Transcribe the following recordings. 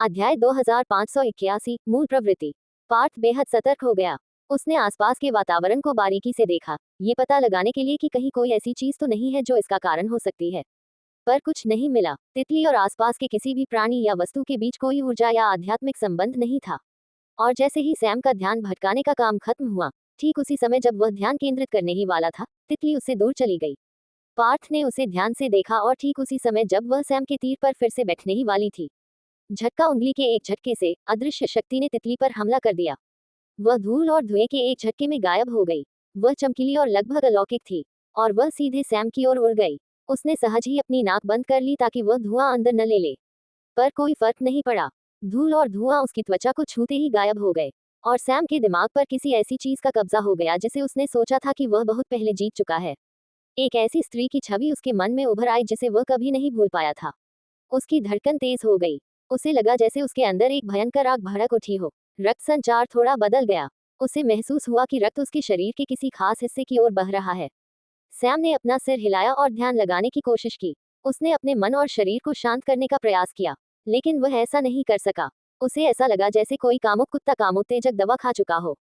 अध्याय 2581 मूल प्रवृत्ति। पार्थ बेहद सतर्क हो गया। उसने आसपास के वातावरण को बारीकी से देखा, ये पता लगाने के लिए कि कहीं कोई ऐसी चीज तो नहीं है जो इसका कारण हो सकती है। पर कुछ नहीं मिला। तितली और आसपास के किसी भी प्राणी या वस्तु के बीच कोई ऊर्जा या आध्यात्मिक संबंध नहीं था। और जैसे ही सैम का ध्यान भटकाने का काम खत्म हुआ, ठीक उसी समय जब वह ध्यान केंद्रित करने ही वाला था, तितली उससे दूर चली गई। पार्थ ने उसे ध्यान से देखा और ठीक उसी समय जब वह सैम के तीर पर फिर से बैठने ही वाली थी, झटका उंगली के एक झटके से अदृश्य शक्ति ने तितली पर हमला कर दिया। वह धूल और धुएं के एक झटके में गायब हो गई। वह चमकीली और लगभग अलौकिक थी और वह सीधे सैम की ओर उड़ गई। उसने सहज ही अपनी नाक बंद कर ली ताकि वह धुआं अंदर न ले ले, पर कोई फर्क नहीं पड़ा। धूल और धुआं उसकी त्वचा को छूते ही गायब हो गए और सैम के दिमाग पर किसी ऐसी चीज का कब्जा हो गया जिसे उसने सोचा था कि वह बहुत पहले जीत चुका है। एक ऐसी स्त्री की छवि उसके मन में उभर आई जिसे वह कभी नहीं भूल पाया था। उसकी धड़कन तेज हो गई। उसे लगा जैसे उसके अंदर एक भयंकर आग भड़क उठी हो। रक्त संचार थोड़ा बदल गया। उसे महसूस हुआ कि रक्त उसके शरीर के किसी खास हिस्से की ओर बह रहा है। सैम ने अपना सिर हिलाया और ध्यान लगाने की कोशिश की। उसने अपने मन और शरीर को शांत करने का प्रयास किया, लेकिन वह ऐसा नहीं कर सका। उसे ऐसा लगा जैसे कोई कामुक कुत्ता कामोत्तेजक दवा खा चुका हो।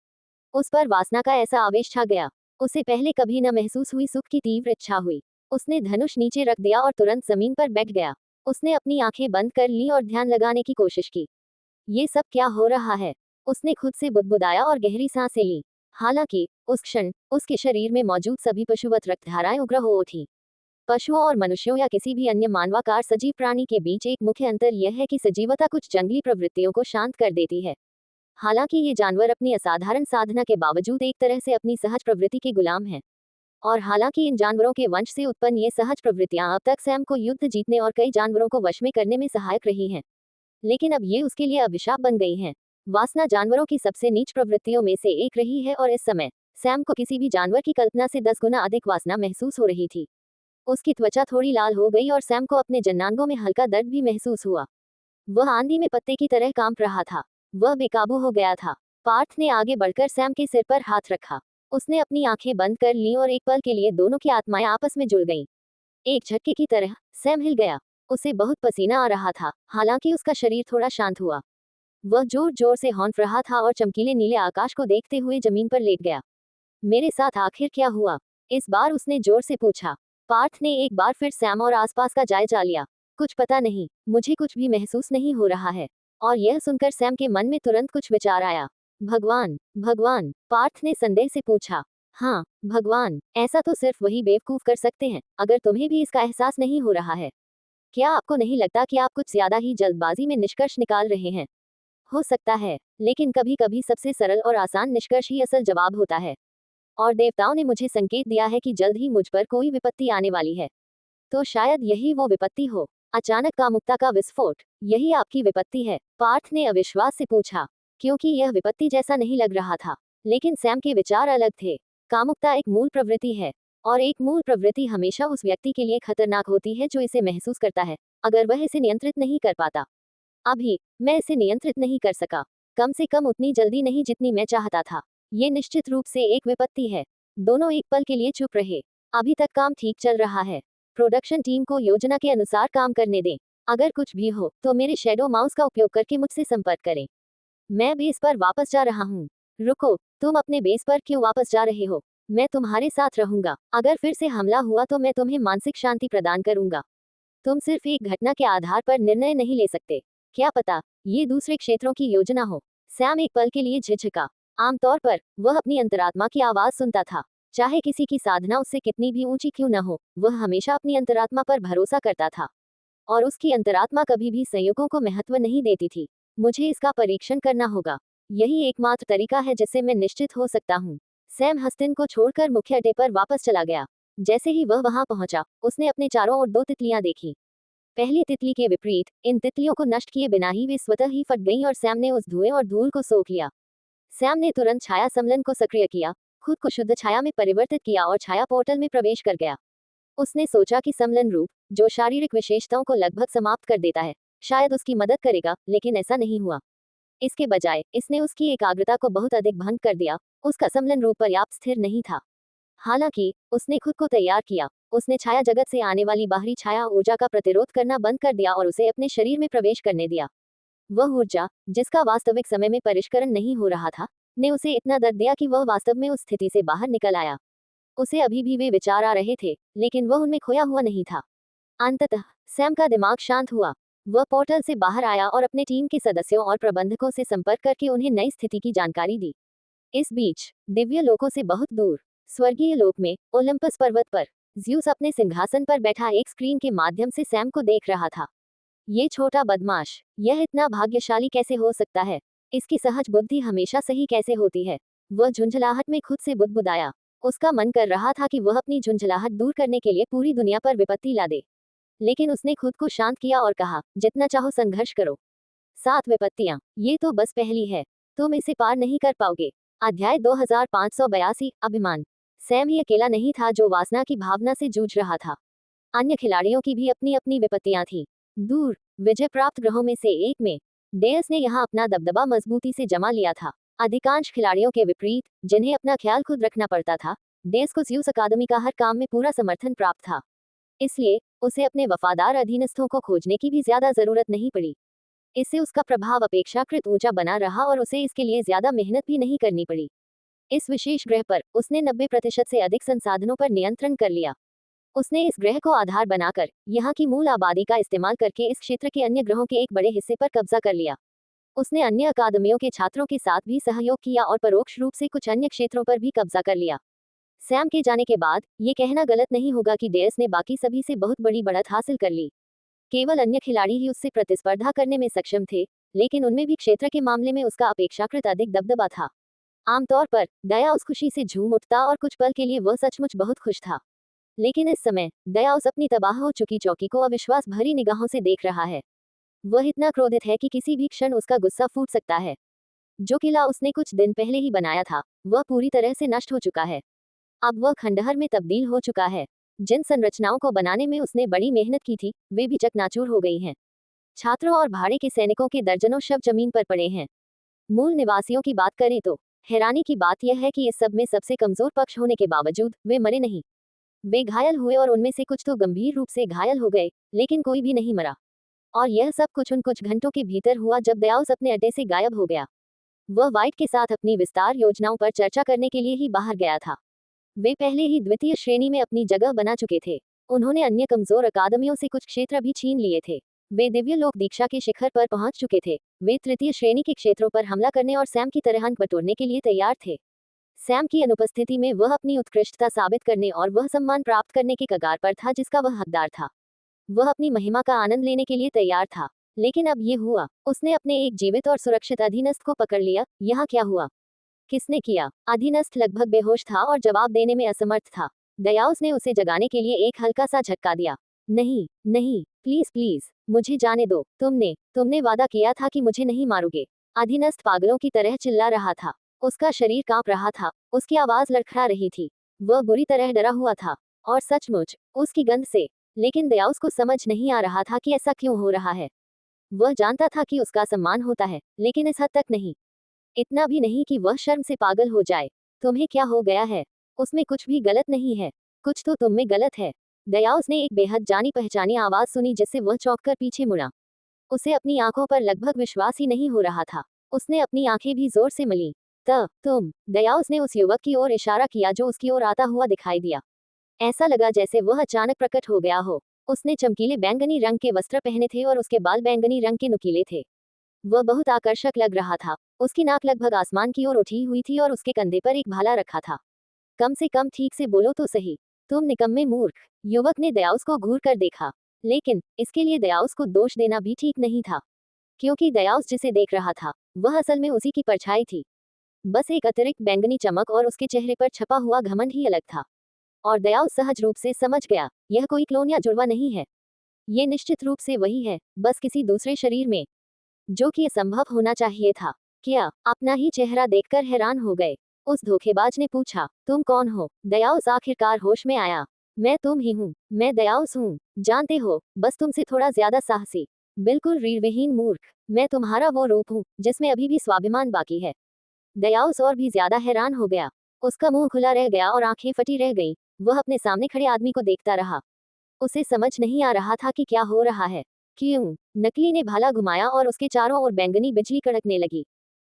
उस पर वासना का ऐसा आवेश छा गया। उसे पहले कभी न महसूस हुई सुख की तीव्र इच्छा हुई। उसने धनुष नीचे रख दिया और तुरंत जमीन पर बैठ गया। उसने अपनी आंखें बंद कर ली और ध्यान लगाने की कोशिश की। ये सब क्या हो रहा है? उसने खुद से बुदबुदाया और गहरी सांसें ली। हालांकि उस क्षण उसके शरीर में मौजूद सभी पशुवत रक्तधाराएं उग्र हो उठी। पशुओं और मनुष्यों या किसी भी अन्य मानवाकार सजीव प्राणी के बीच एक मुख्य अंतर यह है कि सजीवता कुछ जंगली प्रवृत्तियों को शांत कर देती है। हालांकि ये जानवर अपनी असाधारण साधना के बावजूद एक तरह से अपनी सहज प्रवृत्ति के गुलाम हैं। और हालांकि इन जानवरों के वंश से उत्पन्न ये सहज प्रवृत्तियां अब तक सैम को युद्ध जीतने और कई जानवरों को वश में करने में सहायक रही हैं, लेकिन अब ये उसके लिए अभिशाप बन गई हैं। वासना जानवरों की सबसे नीच प्रवृत्तियों में से एक रही है और इस समय सैम को किसी भी जानवर की कल्पना से 10 गुना अधिक वासना महसूस हो रही थी। उसकी त्वचा थोड़ी लाल हो गई और सैम को अपने जन्नांगों में हल्का दर्द भी महसूस हुआ। वह आंधी में पत्ते की तरह कांप रहा था। वह बेकाबू हो गया था। पार्थ ने आगे बढ़कर सैम के सिर पर हाथ रखा। उसने अपनी आंखें बंद कर लीं और एक पल के लिए दोनों की आत्माएं आपस में जुड़ गईं। एक झटके की तरह सैम हिल गया। उसे बहुत पसीना आ रहा था, हालांकि उसका शरीर थोड़ा शांत हुआ। वह जोर जोर से हौंफ रहा था और चमकीले नीले आकाश को देखते हुए जमीन पर लेट गया। मेरे साथ आखिर क्या हुआ? इस बार उसने जोर से पूछा। पार्थ ने एक बार फिर सैम और आसपास का जायजा लिया। कुछ पता नहीं, मुझे कुछ भी महसूस नहीं हो रहा है। और यह सुनकर सैम के मन में तुरंत कुछ विचार आया। भगवान, भगवान, पार्थ ने संदेह से पूछा। हाँ, भगवान, ऐसा तो सिर्फ वही बेवकूफ कर सकते हैं। अगर तुम्हें भी इसका एहसास नहीं हो रहा है, क्या आपको नहीं लगता कि आप कुछ ज्यादा ही जल्दबाजी में निष्कर्ष निकाल रहे हैं? हो सकता है, लेकिन कभी कभी सबसे सरल और आसान निष्कर्ष ही असल जवाब होता है। और देवताओं ने मुझे संकेत दिया है कि जल्द ही मुझ पर कोई विपत्ति आने वाली है। तो शायद यही वो विपत्ति हो। अचानक कामुकता का विस्फोट, यही आपकी विपत्ति है? पार्थ ने अविश्वास से पूछा, क्योंकि यह विपत्ति जैसा नहीं लग रहा था। लेकिन सैम के विचार अलग थे। कामुकता एक मूल प्रवृत्ति है, और एक मूल प्रवृत्ति हमेशा उस व्यक्ति के लिए खतरनाक होती है जो इसे महसूस करता है, अगर वह इसे नियंत्रित नहीं कर पाता। अभी मैं इसे नियंत्रित नहीं कर सका, कम से कम उतनी जल्दी नहीं जितनी मैं चाहता था। ये निश्चित रूप से एक विपत्ति है। दोनों एक पल के लिए चुप रहे। अभी तक काम ठीक चल रहा है। प्रोडक्शन टीम को योजना के अनुसार काम करने दें। अगर कुछ भी हो तो मेरे शैडो माउस का उपयोग करके मुझसे संपर्क करें। मैं बेस पर वापस जा रहा हूँ। रुको, तुम अपने बेस पर क्यों वापस जा रहे हो? मैं तुम्हारे साथ रहूंगा। अगर फिर से हमला हुआ तो मैं तुम्हें मानसिक शांति प्रदान करूंगा। तुम सिर्फ एक घटना के आधार पर निर्णय नहीं ले सकते। क्या पता ये दूसरे क्षेत्रों की योजना हो। सैम एक पल के लिए झिझका। आमतौर पर वह अपनी अंतरात्मा की आवाज सुनता था। चाहे किसी की साधना उससे कितनी भी ऊंची क्यों न हो, वह हमेशा अपनी अंतरात्मा पर भरोसा करता था। और उसकी अंतरात्मा कभी भी संयोगों को महत्व नहीं देती थी। मुझे इसका परीक्षण करना होगा। यही एकमात्र तरीका है जिससे मैं निश्चित हो सकता हूँ। सैम हस्तिन को छोड़कर मुख्य अड्डे पर वापस चला गया। जैसे ही वह वहां पहुंचा, उसने अपने चारों ओर 2 तितलियां देखी। पहली तितली के विपरीत, इन तितलियों को नष्ट किए बिना ही वे स्वतः ही फट गईं और सैम ने उस धुएं और धूल को सोख लिया। सैम ने तुरंत छाया सम्मेलन को सक्रिय किया, खुद को शुद्ध छाया में परिवर्तित किया और छाया पोर्टल में प्रवेश कर गया। उसने सोचा कि सम्मेलन रूप, जो शारीरिक विशेषताओं को लगभग समाप्त कर देता है, शायद उसकी मदद करेगा, लेकिन ऐसा नहीं हुआ। इसके बजाय इसने उसकी एकाग्रता को बहुत अधिक भंग कर दिया। उसका सम्मेलन रूप पर्याप्त स्थिर नहीं था। हालांकि उसने खुद को तैयार किया। उसने छाया जगत से आने वाली बाहरी छाया ऊर्जा का प्रतिरोध करना बंद कर दिया और उसे अपने शरीर में प्रवेश करने दिया। वह ऊर्जा, जिसका वास्तविक समय में परिष्करण नहीं हो रहा था, ने उसे इतना दर्द दिया कि वह वास्तव में उस स्थिति से बाहर निकल आया। उसे अभी भी वे विचार आ रहे थे, लेकिन वह उनमें खोया हुआ नहीं था। अंततः सैम का दिमाग शांत हुआ। वह पोर्टल से बाहर आया और अपने टीम के सदस्यों और प्रबंधकों से संपर्क करके उन्हें नई स्थिति की जानकारी दी। इस बीच दिव्य लोकों से बहुत दूर स्वर्गीय लोक में ओलंपस पर्वत पर ज्यूस अपने सिंहासन पर बैठा एक स्क्रीन के माध्यम से सैम को देख रहा था। ये छोटा बदमाश, यह इतना भाग्यशाली कैसे हो सकता है? इसकी सहज बुद्धि हमेशा सही कैसे होती है? वह झुंझलाहट में खुद से बुदबुदाया। उसका मन कर रहा था कि वह अपनी झुंझलाहट दूर करने के लिए पूरी दुनिया पर विपत्ति ला दे, लेकिन उसने खुद को शांत किया और कहा, जितना चाहो संघर्ष करो। 7 विपत्तियां, ये तो बस पहली है। तुम इसे पार नहीं कर पाओगे। अध्याय 2582 अभिमान। सैम ही अकेला नहीं था जो वासना की भावना से जूझ रहा था। अन्य खिलाड़ियों की भी अपनी अपनी विपत्तियां थीं। दूर विजय प्राप्त ग्रहों में से एक में डेयस ने यहाँ अपना दबदबा मजबूती से जमा लिया था। अधिकांश खिलाड़ियों के विपरीत, जिन्हें अपना ख्याल खुद रखना पड़ता था, डेयस को ज्यूस अकादमी का हर काम में पूरा समर्थन प्राप्त था। इसलिए उसे अपने वफादार अधीनस्थों को खोजने की भी ज्यादा जरूरत नहीं पड़ी। इससे उसका प्रभाव अपेक्षाकृत ऊंचा बना रहा और उसे इसके लिए ज्यादा मेहनत भी नहीं करनी पड़ी। इस विशेष ग्रह पर उसने 90% से अधिक संसाधनों पर नियंत्रण कर लिया। उसने इस ग्रह को आधार बनाकर यहाँ की मूल आबादी का इस्तेमाल करके इस क्षेत्र के अन्य ग्रहों के एक बड़े हिस्से पर कब्जा कर लिया। उसने अन्य अकादमियों के छात्रों के साथ भी सहयोग किया और परोक्ष रूप से कुछ अन्य क्षेत्रों पर भी कब्जा कर लिया। सैम के जाने के बाद ये कहना गलत नहीं होगा कि डेयस ने बाकी सभी से बहुत बड़ी बढ़त हासिल कर ली। केवल अन्य खिलाड़ी ही उससे प्रतिस्पर्धा करने में सक्षम थे, लेकिन उनमें भी क्षेत्र के मामले में उसका अपेक्षाकृत अधिक दबदबा था। आमतौर पर दया उस खुशी से झूम उठता और कुछ पल के लिए वह सचमुच बहुत खुश था। लेकिन इस समय दया उस अपनी तबाह हो चुकी चौकी को अविश्वास भरी निगाहों से देख रहा है। वह इतना क्रोधित है कि किसी भी क्षण उसका गुस्सा फूट सकता है। जो किला उसने कुछ दिन पहले ही बनाया था, वह पूरी तरह से नष्ट हो चुका है। अब वह खंडहर में तब्दील हो चुका है। जिन संरचनाओं को बनाने में उसने बड़ी मेहनत की थी, वे भी चकनाचूर हो गई हैं। छात्रों और भाड़े के सैनिकों के दर्जनों शव जमीन पर पड़े हैं। मूल निवासियों की बात करें तो हैरानी की बात यह है कि इस सब में सबसे कमजोर पक्ष होने के बावजूद वे मरे नहीं। वे घायल हुए और उनमें से कुछ तो गंभीर रूप से घायल हो गए, लेकिन कोई भी नहीं मरा। और यह सब कुछ उन कुछ घंटों के भीतर हुआ जब दयाउस अपने अड्डे से गायब हो गया। वह वाइट के साथ अपनी विस्तार योजनाओं पर चर्चा करने के लिए ही बाहर गया था। वे पहले ही द्वितीय श्रेणी में अपनी जगह बना चुके थे। उन्होंने अन्य कमजोर अकादमियों से कुछ क्षेत्र भी छीन लिए थे। वे दिव्य लोक दीक्षा के शिखर पर पहुंच चुके थे। वे तृतीय श्रेणी के क्षेत्रों पर हमला करने और सैम की तरह अंक बटोरने के लिए तैयार थे। सैम की अनुपस्थिति में वह अपनी उत्कृष्टता साबित करने और वह सम्मान प्राप्त करने के कगार पर था जिसका वह हकदार था। वह अपनी महिमा का आनंद लेने के लिए तैयार था। लेकिन अब ये हुआ, उसने अपने एक जीवित और सुरक्षित अधीनस्थ को पकड़ लिया। यहाँ क्या हुआ? किसने किया? अधीनस्थ लगभग बेहोश था और जवाब देने में असमर्थ था। दयाउस ने उसे जगाने के लिए एक हल्का सा झटका दिया। नहीं नहीं, प्लीज प्लीज, मुझे जाने दो। तुमने वादा किया था कि मुझे नहीं मारोगे। अधीनस्थ पागलों की तरह चिल्ला रहा था। उसका शरीर कांप रहा था। उसकी आवाज लड़खड़ा रही थी। वह बुरी तरह डरा हुआ था, और सचमुच उसकी गंध से। लेकिन दयाउस को समझ नहीं आ रहा था कि ऐसा क्यों हो रहा है। वह जानता था कि उसका सम्मान होता है, लेकिन इस हद तक नहीं। इतना भी नहीं कि वह शर्म से पागल हो जाए। तुम्हें क्या हो गया है? उसमें कुछ भी गलत नहीं है। कुछ तो तुम में गलत है। दयाउस ने एक बेहद जानी पहचानी आवाज सुनी जिससे वह चौंककर पीछे मुड़ा। उसे अपनी आंखों पर लगभग विश्वास ही नहीं हो रहा था। उसने अपनी आंखें भी जोर से मली। तुम। दयाउस ने उस युवक की ओर इशारा किया जो उसकी ओर आता हुआ दिखाई दिया। ऐसा लगा जैसे वह अचानक प्रकट हो गया हो। उसने चमकीले बैंगनी रंग के वस्त्र पहने थे और उसके बाल बैंगनी रंग के नुकीले थे। वह बहुत आकर्षक लग रहा था। उसकी नाक लगभग आसमान की ओर उठी हुई थी और उसके कंधे पर एक भाला रखा था। कम से कम ठीक से बोलो तो सही। तुम निकम्मे मूर्ख। युवक ने दयाउस को घूर कर देखा, लेकिन इसके लिए दयाउस को दोष देना भी ठीक नहीं था, क्योंकि दयाउस जिसे देख रहा था वह असल में उसी की परछाई थी। बस एक अतिरिक्त बैंगनी चमक और उसके चेहरे पर छपा हुआ घमंड ही अलग था। और दयाउस सहज रूप से समझ गया, यह कोई क्लोन या जुड़वा नहीं है। ये निश्चित रूप से वही है, बस किसी दूसरे शरीर में, जो कि असंभव होना चाहिए था। क्या अपना ही चेहरा देखकर हैरान हो गए? उस धोखेबाज ने पूछा, तुम कौन हो? दयाउस आखिरकार होश में आया। मैं तुम ही हूँ। मैं दयाउस हूँ। जानते हो, बस तुमसे थोड़ा ज्यादा साहसी। बिल्कुल रीढ़विहीन मूर्ख। मैं तुम्हारा वो रूप हूँ जिसमें अभी भी स्वाभिमान बाकी है। दयाउस और भी ज्यादा हैरान हो गया। उसका मुंह खुला रह गया और आंखें फटी रह गईं। वह अपने सामने खड़े आदमी को देखता रहा। उसे समझ नहीं आ रहा था कि क्या हो रहा है। क्यों? नकली ने भाला घुमाया और उसके चारों ओर बैंगनी बिजली कड़कने लगी।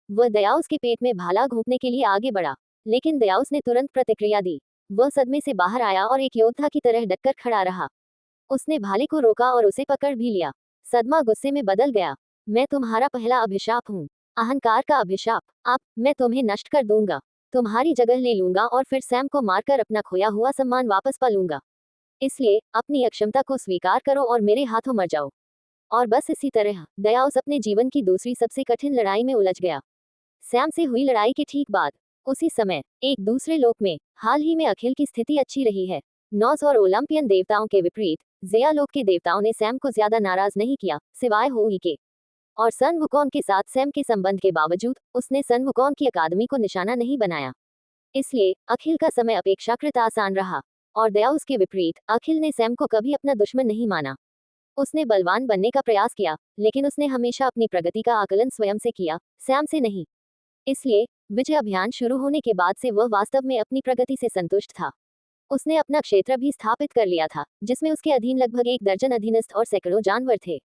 वह दयाउस के पेट में भाला घोंपने के लिए आगे बढ़ा, लेकिन दयाउस ने तुरंत प्रतिक्रिया दी। वह सदमे से बाहर आया और एक योद्धा की तरह डटकर खड़ा रहा। उसने भाले को रोका और उसे पकड़ भी लिया। सदमा गुस्से में बदल गया। मैं तुम्हारा पहला अभिशाप हूँ, अहंकार का अभिशाप। अब मैं तुम्हें नष्ट कर दूंगा, तुम्हारी जगह ले लूंगा और फिर सैम को मारकर अपना खोया हुआ सम्मान वापस पा लूंगा। इसलिए अपनी अक्षमता को स्वीकार करो और मेरे हाथों मर जाओ। और बस इसी तरह दयाउस अपने जीवन की दूसरी सबसे कठिन लड़ाई में उलझ गया। सैम से हुई लड़ाई के ठीक बाद उसी समय एक दूसरे लोक में हाल ही में अखिल की स्थिति अच्छी रही है। नॉस और ओलंपियन देवताओं के विपरीत ज़ेया लोक के देवताओं ने सैम को ज्यादा नाराज नहीं किया, सिवाय होई के। और सन वुकॉन के साथ सैम के संबंध के बावजूद उसने सन वुकॉन की अकादमी को निशाना नहीं बनाया। इसलिए अखिल का समय अपेक्षाकृत आसान रहा। और दयाउस के विपरीत अखिल ने सैम को कभी अपना दुश्मन नहीं माना। उसने बलवान बनने का प्रयास किया, लेकिन उसने हमेशा अपनी प्रगति का आकलन स्वयं से किया, सैम से नहीं। इसलिए विजय अभियान शुरू होने के बाद से वह वास्तव में अपनी प्रगति से संतुष्ट था। उसने अपना क्षेत्र भी स्थापित कर लिया था, जिसमें उसके अधीन लगभग 1 दर्जन अधीनस्थ और सैकड़ों जानवर थे।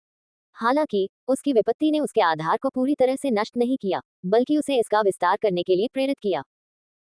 हालांकि उसकी विपत्ति ने उसके आधार को पूरी तरह से नष्ट नहीं किया, बल्कि उसे इसका विस्तार करने के लिए प्रेरित किया।